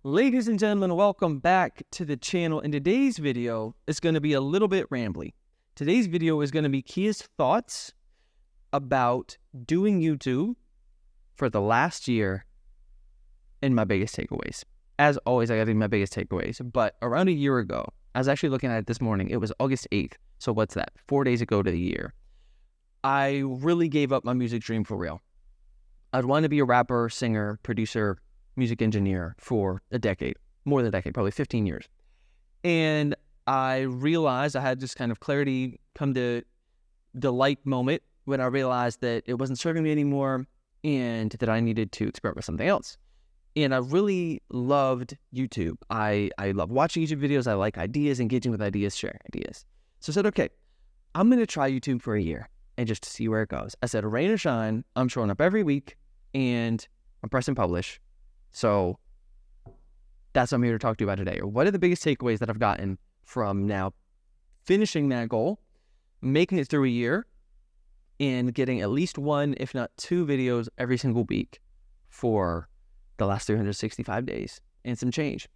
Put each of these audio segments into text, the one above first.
Ladies and gentlemen, welcome back to the channel. In today's video, it's going to be a little bit rambly. Today's video is going to be Kia's thoughts about doing YouTube for the last year and my biggest takeaways. As always, I got to do my biggest takeaways, but around a year ago, I was actually looking at it this morning. It was August 8th. So what's that? 4 days ago to the year. I really gave up my music dream for real. I'd want to be a rapper, singer, producer, music engineer for a decade, more than a decade, probably 15 years. And I realized I had this kind of clarity come to delight moment when I realized that it wasn't serving me anymore and that I needed to experiment with something else. And I really loved YouTube. I love watching YouTube videos. I like ideas, engaging with ideas, sharing ideas. So I said, okay, I'm going to try YouTube for a year and just see where it goes. I said, rain or shine, I'm showing up every week and I'm pressing publish. So that's what I'm here to talk to you about today. What are the biggest takeaways that I've gotten from now finishing that goal, making it through a year, and getting at least one, if not two videos every single week for the last 365 days and some change.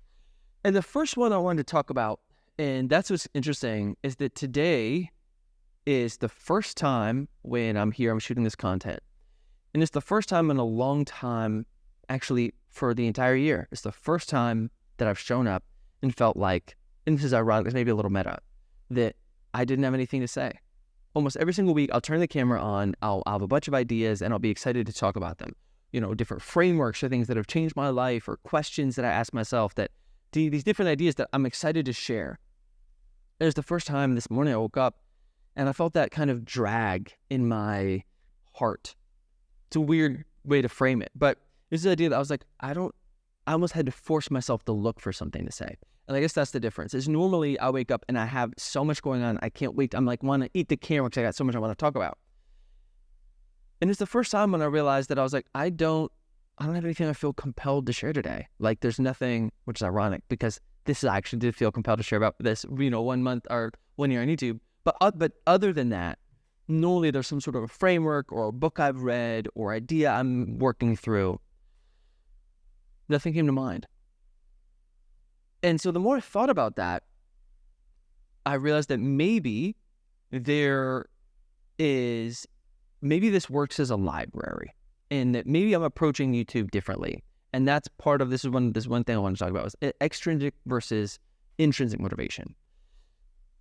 And the first one I wanted to talk about, and that's what's interesting, is that today is the first time when I'm here, I'm shooting this content. And it's the first time in a long time, actually, for the entire year. It's the first time that I've shown up and felt like, and this is ironic, it's maybe a little meta, that I didn't have anything to say. Almost every single week, I'll turn the camera on, I'll have a bunch of ideas, and I'll be excited to talk about them. You know, different frameworks or things that have changed my life or questions that I ask myself, that these different ideas that I'm excited to share. It was the first time this morning I woke up and I felt that kind of drag in my heart. It's a weird way to frame it, but this is the idea that I was like, I almost had to force myself to look for something to say. And I guess that's the difference. Is normally I wake up and I have so much going on. I can't wait. I'm like, want to eat the camera because I got so much I want to talk about. And it's the first time when I realized that I was like, I don't have anything I feel compelled to share today. Like there's nothing, which is ironic because this I actually did feel compelled to share about this, 1 month or 1 year on YouTube. But other than that, normally there's some sort of a framework or a book I've read or idea I'm working through. Nothing came to mind. And so the more I thought about that, I realized that maybe this works as a library and that maybe I'm approaching YouTube differently. And that's part of, this one thing I want to talk about was extrinsic versus intrinsic motivation.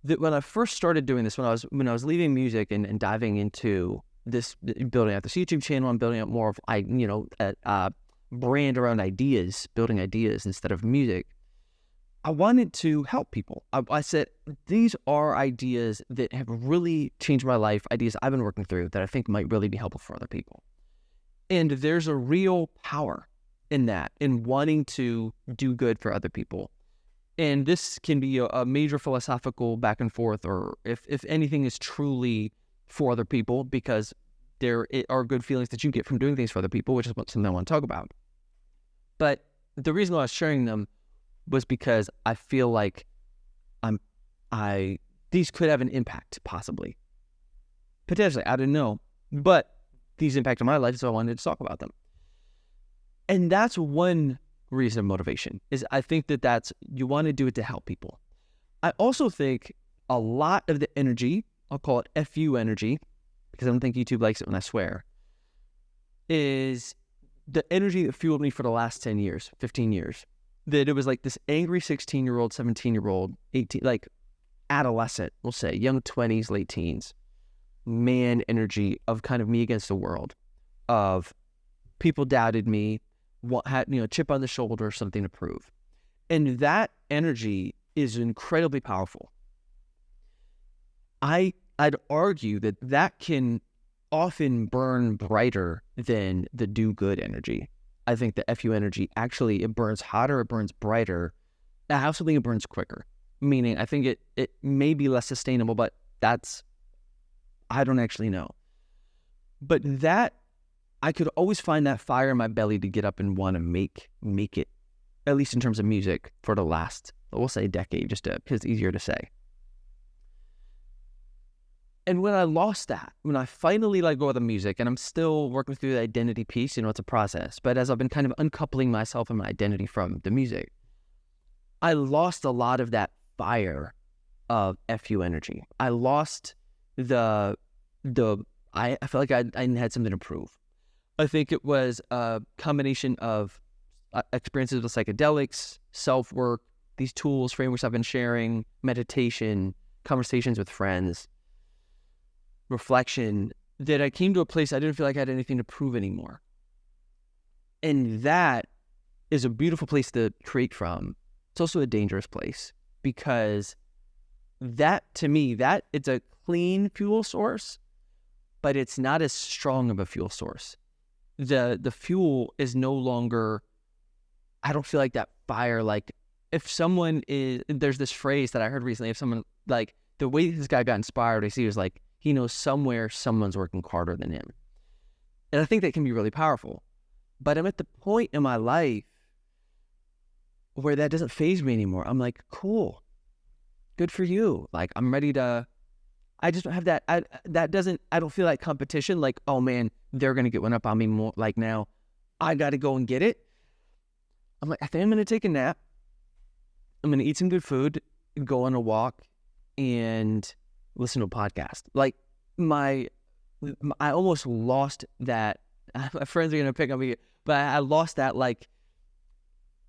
That when I first started doing this, when I was leaving music and diving into this, building out this YouTube channel, I'm building up more of, brand around ideas, building ideas instead of music. I wanted to help people. I said, these are ideas that have really changed my life, ideas I've been working through that I think might really be helpful for other people. And there's a real power in that, in wanting to do good for other people. And this can be a major philosophical back and forth, or if anything is truly for other people, because there are good feelings that you get from doing things for other people, which is something I want to talk about. But the reason why I was sharing them was because I feel like these could have an impact, possibly. Potentially, I didn't know. But these impacted my life, so I wanted to talk about them. And that's one reason of motivation, is I think that's, you want to do it to help people. I also think a lot of the energy, I'll call it FU energy, because I don't think YouTube likes it when I swear, is the energy that fueled me for the last 10 years, 15 years, that it was like this angry 16-year-old, 17-year-old, 18, like adolescent, we'll say, young 20s, late teens, man energy of kind of me against the world, of people doubted me, had, chip on the shoulder, something to prove. And that energy is incredibly powerful. I'd argue that can often burn brighter than the do-good energy. I think the FU energy, actually, it burns hotter, it burns brighter. I also think it burns quicker, meaning I think it may be less sustainable, but I don't actually know. But that, I could always find that fire in my belly to get up and want to make it, at least in terms of music, for the last, we'll say, decade, just because it's easier to say. And when I lost that, when I finally let go of the music, and I'm still working through the identity piece, it's a process, but as I've been kind of uncoupling myself and my identity from the music, I lost a lot of that fire of FU energy. I lost I felt like I had something to prove. I think it was a combination of experiences with psychedelics, self-work, these tools, frameworks I've been sharing, meditation, conversations with friends, reflection, that I came to a place I didn't feel like I had anything to prove anymore. And that is a beautiful place to create from. It's also a dangerous place, because that, to me, that it's a clean fuel source, but it's not as strong of a fuel source. The fuel is no longer, I don't feel like that fire. Like, if someone there's this phrase that I heard recently, if someone, like, the way this guy got inspired, I see, was like, he knows somewhere someone's working harder than him. And I think that can be really powerful. But I'm at the point in my life where that doesn't faze me anymore. I'm like, cool, good for you. Like, I'm ready to, I just don't have that, I don't feel like competition, like, oh man, they're going to get one up on me more. Like, now I got to go and get it. I'm like, I think I'm going to take a nap. I'm going to eat some good food, go on a walk, and listen to a podcast. Like, I almost lost that. My friends are going to pick on me, but I lost that, like,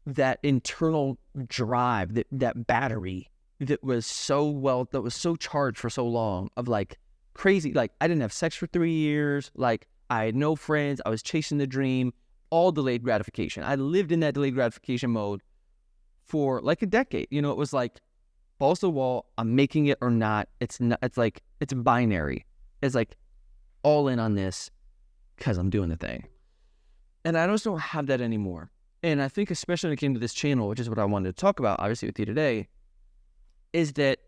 that internal drive, that battery that was so charged for so long, of like crazy. Like, I didn't have sex for 3 years. Like, I had no friends. I was chasing the dream, all delayed gratification. I lived in that delayed gratification mode for like a decade. It was like, balls to the wall, I'm making it or not. It's like, it's binary. It's like, all in on this because I'm doing the thing. And I just don't have that anymore. And I think, especially when it came to this channel, which is what I wanted to talk about, obviously, with you today, is that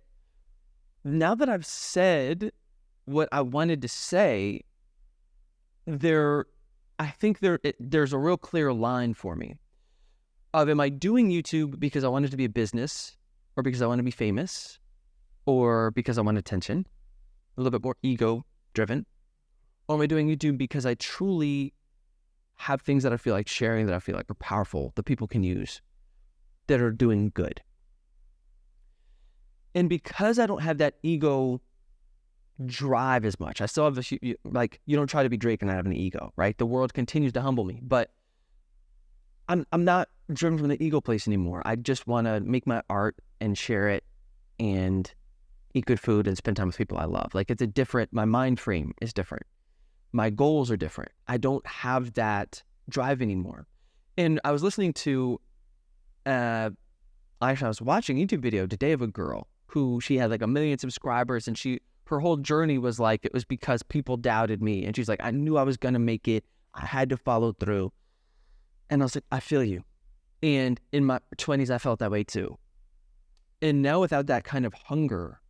now that I've said what I wanted to say, I think there's a real clear line for me of, am I doing YouTube because I want it to be a business, or because I want to be famous, or because I want attention, a little bit more ego-driven? Or am I doing YouTube because I truly have things that I feel like sharing, that I feel like are powerful, that people can use, that are doing good? And because I don't have that ego drive as much, I still have like, you don't try to be Drake and not have an ego, right? The world continues to humble me, but I'm not driven from the ego place anymore. I just want to make my art and share it and eat good food and spend time with people I love. Like, it's my mind frame is different. My goals are different. I don't have that drive anymore. And I was listening to, I was watching a YouTube video today of a girl who, she had like 1 million subscribers, and her whole journey was like, it was because people doubted me. And she's like, I knew I was going to make it. I had to follow through. And I was like, I feel you. And in my 20s, I felt that way too. And now, without that kind of hunger,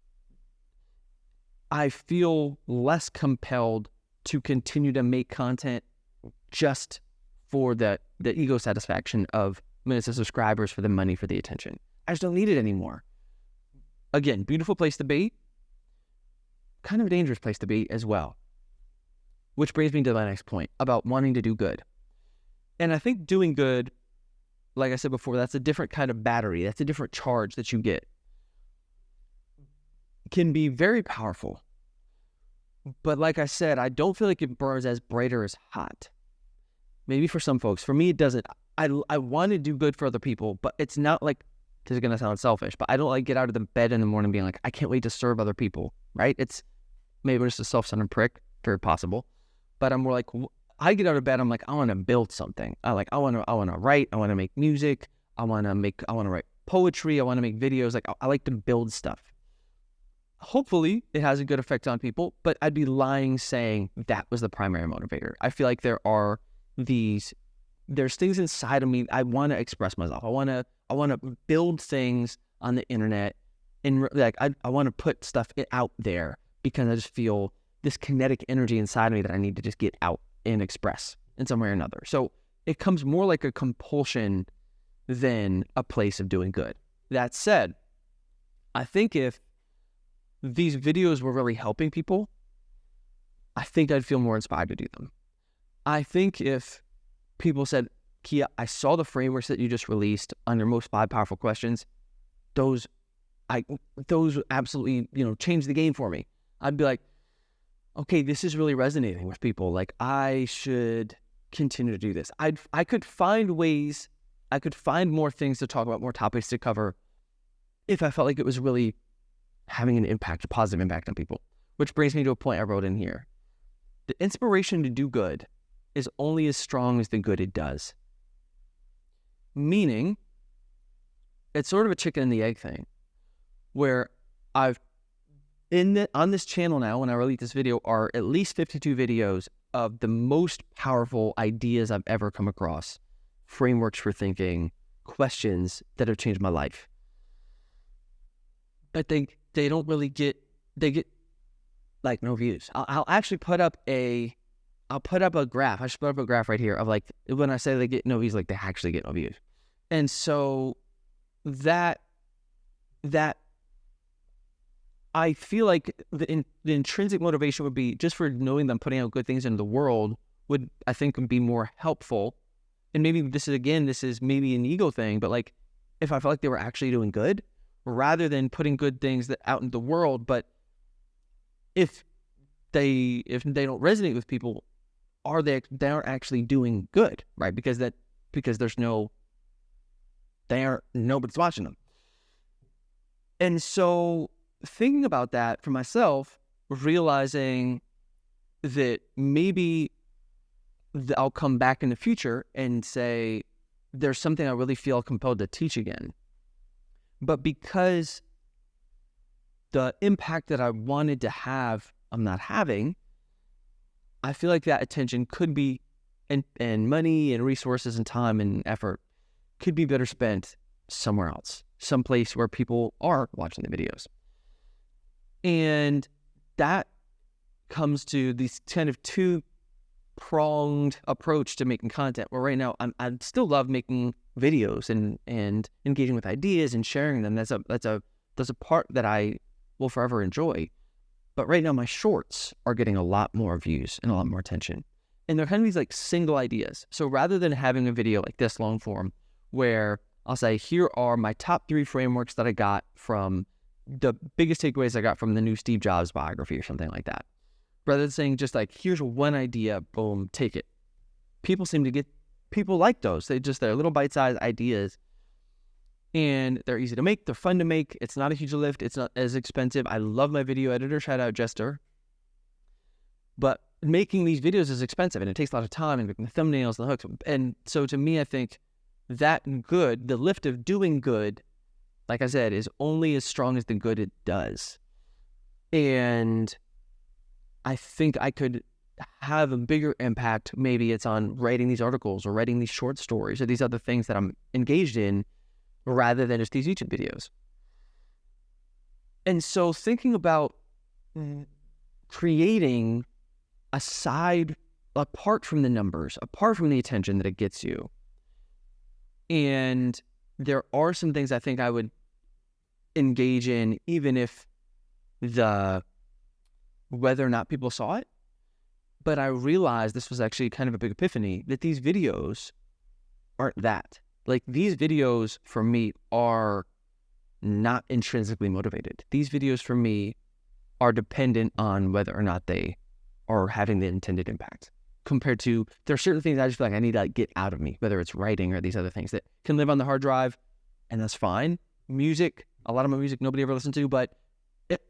I feel less compelled to continue to make content just for the ego satisfaction of minutes of subscribers, for the money, for the attention. I just don't need it anymore. Again, beautiful place to be, kind of a dangerous place to be as well. Which brings me to my next point about wanting to do good. And I think doing good, like I said before, that's a different kind of battery. That's a different charge that you get. It can be very powerful. But like I said, I don't feel like it burns as bright or as hot. Maybe for some folks. For me, it doesn't. I want to do good for other people, but it's not like, this is going to sound selfish, but I don't like get out of the bed in the morning being like, I can't wait to serve other people, right? It's maybe just a self-centered prick, very possible. But I'm more like, I get out of bed, I'm like, I want to build something. I want to write, I want to make music, I want to write poetry, I want to make videos. Like, I like to build stuff. Hopefully it has a good effect on people, but I'd be lying saying that was the primary motivator. I feel like there's things inside of me. I want to express myself. I want to build things on the internet, and like, I want to put stuff out there because I just feel this kinetic energy inside of me that I need to just get out and express in some way or another. So it comes more like a compulsion than a place of doing good. That said, I think if these videos were really helping people, I think I'd feel more inspired to do them. I think if people said, Kia, I saw the frameworks that you just released on your most 5 powerful questions, those absolutely, changed the game for me. I'd be like, okay, this is really resonating with people. Like, I should continue to do this. I could find ways, I could find more things to talk about, more topics to cover, if I felt like it was really having an impact, a positive impact on people. Which brings me to a point I wrote in here. The inspiration to do good is only as strong as the good it does. Meaning, it's sort of a chicken and the egg thing, where on this channel now, when I release this video, are at least 52 videos of the most powerful ideas I've ever come across, frameworks for thinking, questions that have changed my life. But they don't really get like no views. I'll actually put up a graph. I should put up a graph right here of like, when I say they get no views, like they actually get no views. And so that I feel like the intrinsic motivation would be just for knowing them putting out good things into the world would, I think, be more helpful. And maybe this is maybe an ego thing, but like if I felt like they were actually doing good, rather than putting good things out into the world, but if they don't resonate with people, they aren't actually doing good, right? Because nobody's watching them. And so thinking about that for myself, realizing that maybe I'll come back in the future and say, there's something I really feel compelled to teach again. But because the impact that I wanted to have, I'm not having, I feel like that attention could be, and money and resources and time and effort could be better spent somewhere else, someplace where people are watching the videos. And that comes to these kind of two-pronged approach to making content, where right now I still love making videos and engaging with ideas and sharing them. That's a part that I will forever enjoy. But right now my shorts are getting a lot more views and a lot more attention. And they're kind of these like single ideas. So rather than having a video like this long form, where I'll say, here are my top 3 frameworks that I got from the biggest takeaways I got from the new Steve Jobs biography or something like that. Rather than saying just like, here's one idea, boom, take it. People like those. They're little bite-sized ideas, and they're easy to make. They're fun to make. It's not a huge lift. It's not as expensive. I love my video editor. Shout out Jester. But making these videos is expensive, and it takes a lot of time, and making the thumbnails, the hooks. And so to me, I think that good, the lift of doing good, like I said, is only as strong as the good it does. And I think I could have a bigger impact. Maybe it's on writing these articles or writing these short stories or these other things that I'm engaged in, rather than just these YouTube videos. And so thinking about creating a side apart from the numbers, apart from the attention that it gets you. And there are some things I think I would engage in, even if whether or not people saw it. But I realized, this was actually kind of a big epiphany, that these videos aren't that. Like, these videos for me are not intrinsically motivated. These videos for me are dependent on whether or not they are having the intended impact. Compared to, there are certain things I just feel like I need to get out of me, whether it's writing or these other things that can live on the hard drive, and that's fine. Music, a lot of my music nobody ever listened to, but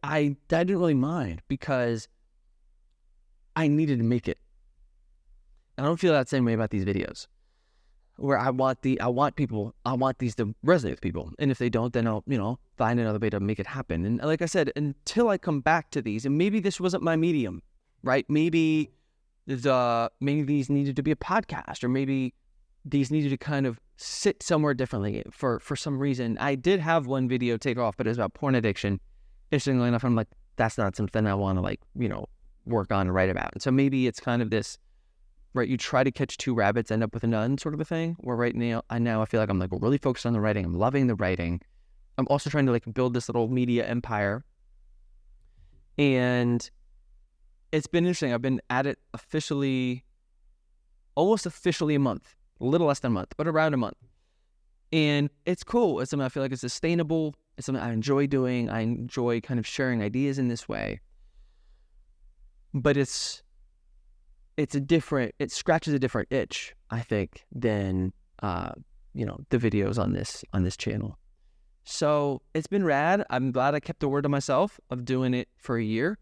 I didn't really mind because I needed to make it. And I don't feel that same way about these videos, where I want these to resonate with people. And if they don't, then I'll, find another way to make it happen. And like I said, until I come back to these, and maybe this wasn't my medium, right? Maybe these needed to be a podcast, or maybe these needed to kind of sit somewhere differently for some reason. I did have one video take off, but it was about porn addiction. Interestingly enough, I'm like, that's not something I want to work on and write about. And so maybe it's kind of this, right, you try to catch 2 rabbits, end up with none sort of a thing, where right now I feel like I'm really focused on the writing. I'm loving the writing. I'm also trying to build this little media empire. And it's been interesting. I've been at it almost officially a month, a little less than a month, but around a month. And it's cool. It's something I feel like is sustainable. It's something I enjoy doing. I enjoy kind of sharing ideas in this way. But it scratches a different itch, I think, than the videos on this channel. So it's been rad. I'm glad I kept the word to myself of doing it for a year.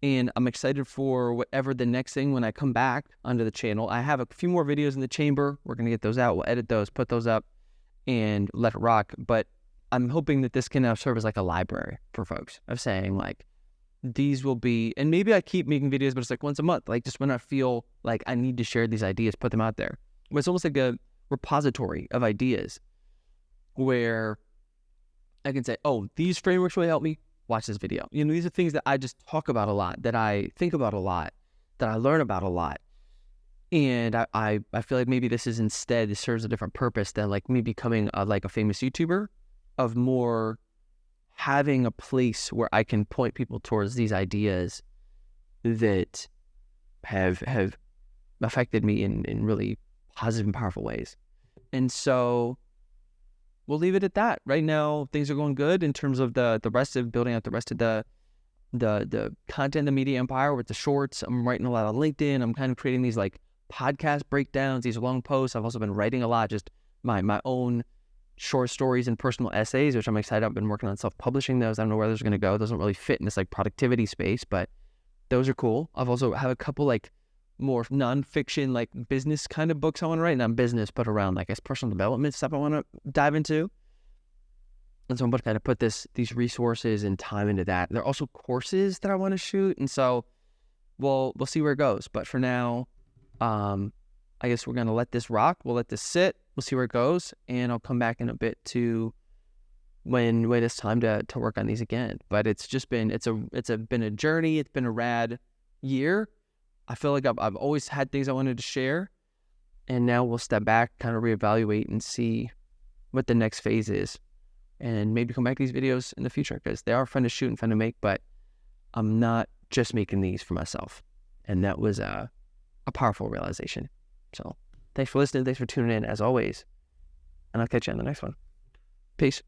And I'm excited for whatever the next thing when I come back onto the channel. I have a few more videos in the chamber. We're going to get those out. We'll edit those, put those up, and let it rock. But I'm hoping that this can now serve as like a library for folks of saying like, these will be, and maybe I keep making videos, but it's like once a month, like just when I feel like I need to share these ideas, put them out there. But it's almost like a repository of ideas where I can say, oh, these frameworks really help me. Watch this video. These are things that I just talk about a lot, that I think about a lot, that I learn about a lot. And I feel like maybe this serves a different purpose than like me becoming like a famous YouTuber, of more having a place where I can point people towards these ideas that have affected me in really positive and powerful ways. And so we'll leave it at that. Right now, things are going good in terms of the rest of building out the rest of the content, the media empire with the shorts. I'm writing a lot on LinkedIn. I'm kind of creating these like podcast breakdowns, these long posts. I've also been writing a lot, just my own short stories and personal essays, which I'm excited. I've been working on self-publishing those. I don't know where those are going to go. Those don't really fit in this like productivity space, but those are cool. I've also have a couple like more nonfiction, like business kind of books I want to write. Not business, but around like personal development stuff I want to dive into. And so I'm going to kind of put these resources and time into that. There are also courses that I want to shoot. And so we'll see where it goes. But for now, I guess we're going to let this rock. We'll let this sit. We'll see where it goes. And I'll come back in a bit to when it's time to work on these again. But it's just been, been a journey. It's been a rad year. I feel like I've always had things I wanted to share. And now we'll step back, kind of reevaluate and see what the next phase is. And maybe come back to these videos in the future, because they are fun to shoot and fun to make, but I'm not just making these for myself. And that was a powerful realization. So thanks for listening. Thanks for tuning in as always. And I'll catch you on the next one. Peace.